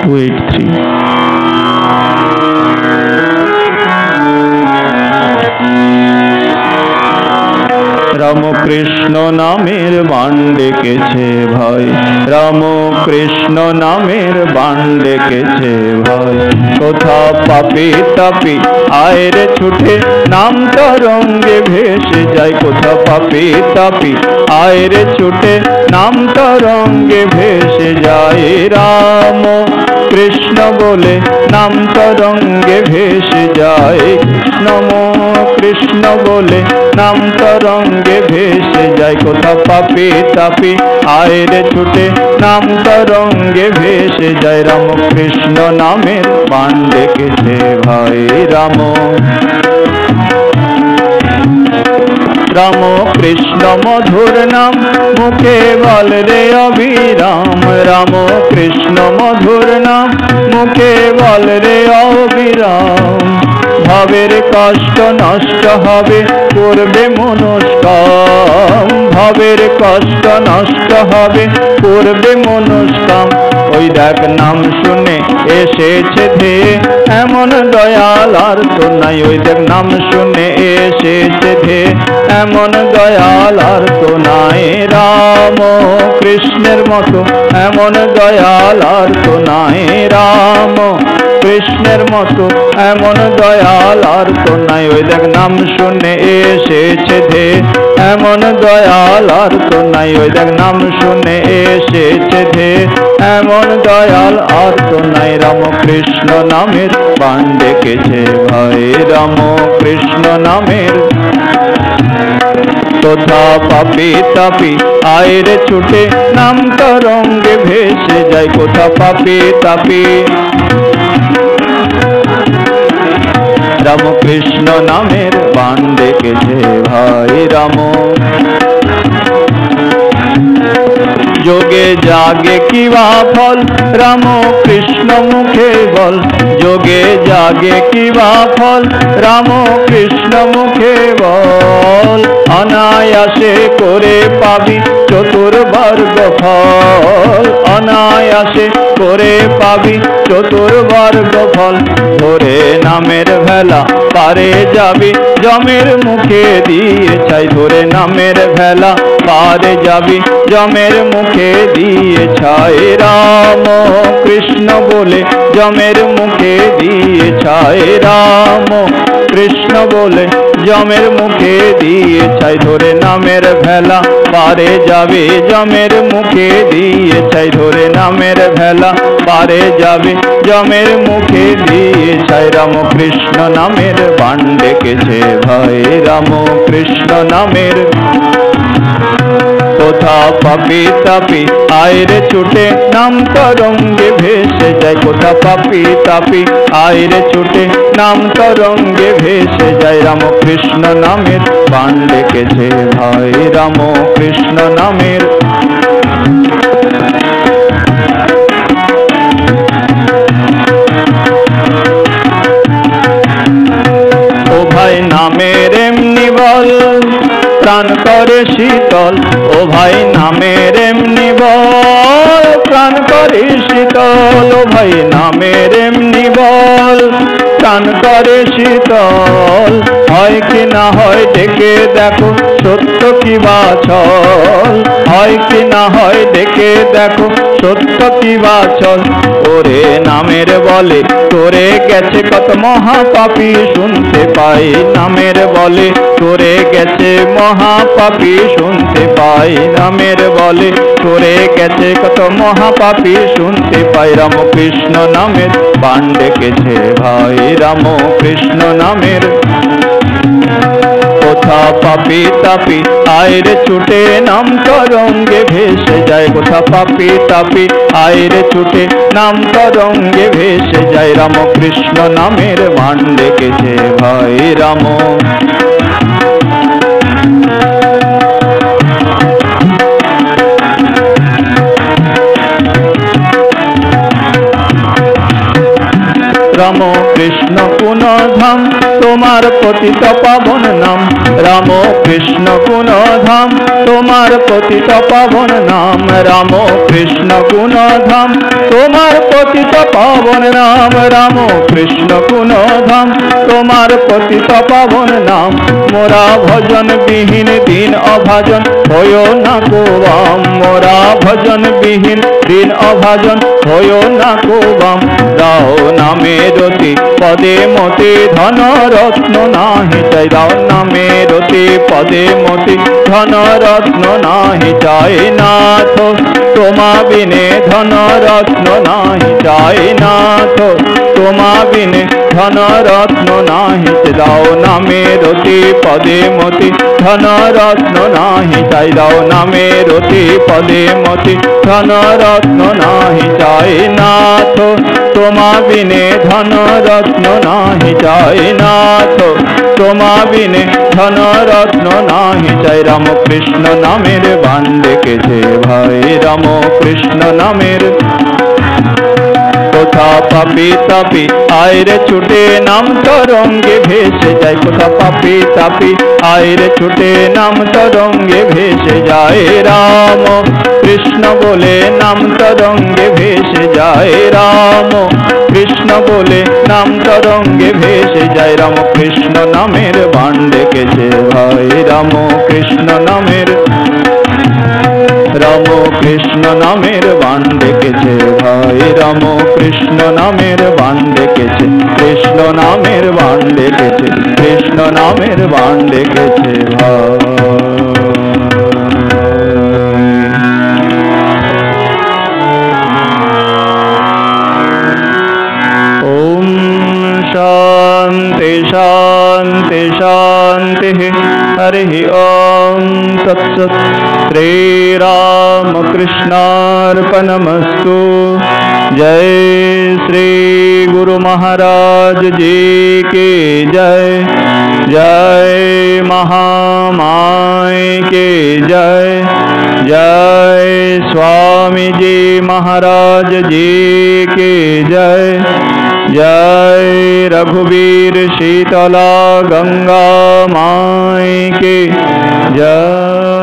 283। রাম কৃষ্ণ নামের বাণ ডেকেছে ভাই, রাম কৃষ্ণ নামের বাণ ডেকেছে ভাই। কোথা পাপি তাপি আয় রে ছুটে, নাম তরঙ্গে ভেসে যায়। কোথা পাপি তাপি আয় রে ছুটে, নাম তরঙ্গে ভেসে যায়। রাম কৃষ্ণ বলে নাম তরঙ্গে ভেসে যায়। নম কৃষ্ণ বলে নাম তরঙ্গে ভেসে যায়। কোথা পাপি তাপি আয় রে ছুটে, নাম তরঙ্গে ভেসে যায়। রাম কৃষ্ণ নামের বাণ ডেকেছে ভাই। রাম রাম কৃষ্ণ মধুর নাম, মুখে বল রে অবিরাম। রাম কৃষ্ণ মধুর নাম, মুখে বল রে অবিরাম। ভবের কষ্ট নষ্ট হবে, করবে মনস্কাম। ভবের কষ্ট নষ্ট হবে, করবে মনস্কাম। ওই দেখ নাম শুনে এসেছে ধেয়ে, এমন দয়াল আর তো নাই। ওই দেখ নাম শুনে এসেছে ধেয়ে, এমন দয়াল আর তো নাই। রাম কৃষ্ণের মতো এমন দয়াল আর তো নাই। রাম কৃষ্ণের মতো এমন দয়াল আর তো নাই। ওই দেখ নাম শুনে এসেছে ধেয়ে, এমন দয়াল আর তো নাই। ওই দেখ নাম শুনে এসেছে ধেয়ে, এমন দয়াল আর তো নাই। রাম কৃষ্ণ নামের বাণ ডেকেছে ভাই। রাম কৃষ্ণ নামের কোথা পাপি তাপি আয় রে ছুটে, নাম তরঙ্গে ভেসে যায়। কোথা পাপি তাপি রাম কৃষ্ণ নামের বাণ ডেকেছে ভাই। রাম যোগে জাগে কি বা ফল, রাম কৃষ্ণ মুখে বল। যোগে জাগে কি বা ফল, রাম কৃষ্ণ মুখে বল। অনায়াসে করে পাবি চতুর্বর্গ ফল। অনায়াসে করে পাবি চতুর্বর্গ ফল। ধরে নামের ভেলা পারে যাবি, যমের মুখে দিয়ে ছাই। ধরে নামের ভেলা পারে যাবি, যমের মুখে দিয়ে ছাই। রাম কৃষ্ণ বলে যমের মুখে দিয়ে ছাই। রাম কৃষ্ণ বলে যমের মুখে দিয়ে ছাই। ধরে নামের ভেলা পারে যাবে, যমের মুখে দিয়ে ছাই। ধরে নামের ভেলা পারে যাবে, যমের মুখে দিয়ে ছাই। রাম কৃষ্ণ নামের বাণ ডেকেছে ভাই। রাম কৃষ্ণ নামের কোথা পাপি তাপি আয় রে ছুটে, নাম তরঙ্গে ভেসে যায়। কোথা পাপি তাপি আয় রে ছুটে, নাম তরঙ্গে ভেসে যায়। রাম কৃষ্ণ নামের বাণ ডেকেছে ভাই। রাম কৃষ্ণ নামের ও ভাই নামের এমনি বল, প্রাণ করে শীতল। ও ভাই নামের এমনি বল, প্রাণ করে শীতল। ও ভাই নামের এমনি বল, প্রাণ করে শীতল। হয় কি না হয় ডেকে দেখো, সত্য কি বা ছল। হয় কি না হয় ডেকে দেখো, সত্য কি বা ছল। ওরে নামের বলে তোরে গেছে কত মহাপাপী শুনতে পাই। নামের বলে তোরে গেছে মহাপাপী শুনতে পাই। নামের বলে তোরে গেছে কত মহাপাপী শুনতে পাই। রাম কৃষ্ণ নামের বাণ ডেকেছে ভাই। রাম কৃষ্ণ নামের কোথা পাপি তাপি আয় রে ছুটে, নাম তরঙ্গে ভেসে যায়। কোথা পাপি তাপি আয় রে ছুটে, নাম তরঙ্গে ভেসে যায়। রাম কৃষ্ণ নামের বাণ ডেকেছে ভাই। রাম রাম কৃষ্ণ কোন ধাম তোমার পতিত পাবন নাম, রাম কৃষ্ণ কোন ধাম তোমার পতিত পাবন নাম, রাম কৃষ্ণ কোন ধাম তোমার পতিত পাবন নাম, রাম কৃষ্ণ কোন ধাম তোমার পতিত পাবন নাম। মোরা ভজন বিহীন দিন অভাজন হয় না কোবাম, মোরা ভজন বিহীন দিন অভাজন হয় না কোবাম। দাও নামে রতি পদে মতি ধন রত্ন নাহি চাই, দাও নামে রতি পদে মতি ধন রত্ন নাহি চাই নাথ, তোমা বিনে ধন রত্ন নাহি চাই নাথ, তোমা বিনে ধন রত্ন নাহি। দাও নামে রতি পদে মতি ধন রত্ন নাহি চাই, দাও নামে রতি পদে মতি ধন রত্ন নাহি চাই নাথ, তোমা বিনে ধন রত্ন নাহি চাই নাথ, তোমা বিনে ধন রত্ন নাহি চাই। রাম কৃষ্ণ নামের বান ডেকেছে ভাই, রাম কৃষ্ণ নামের কোথা পাপি তাপি আয়রে ছুটে নাম তরঙ্গে ভেসে যায়, কোথা পাপি তাপি আয়রে ছুটে নাম তরঙ্গে ভেসে যায়। রাম কৃষ্ণ বলে নাম তরঙ্গে ভেসে যায়, রাম কৃষ্ণ বলে নাম তরঙ্গে ভেসে যায়। রাম কৃষ্ণ নামের বান ডেকেছে ভাই, রাম কৃষ্ণ নামের, রাম কৃষ্ণ নামের বান ডেকেছে ভাই, রাম কৃষ্ণ নামের বান ডেকেছে, কৃষ্ণ নামের বান ডেকেছে, কৃষ্ণ নামের বান ডেকেছে ভাই। ওম শান্তি শান্তি শান্তি, হরি ওম তৎসৎ। श्रीरामकृष्णार्पणमस्तु। जय श्री गुरु महाराज जी की जय, जय महामाय की जय, जय स्वामी जी महाराज जी की जय, जय रघुवीर शीतला गंगा माई की जय।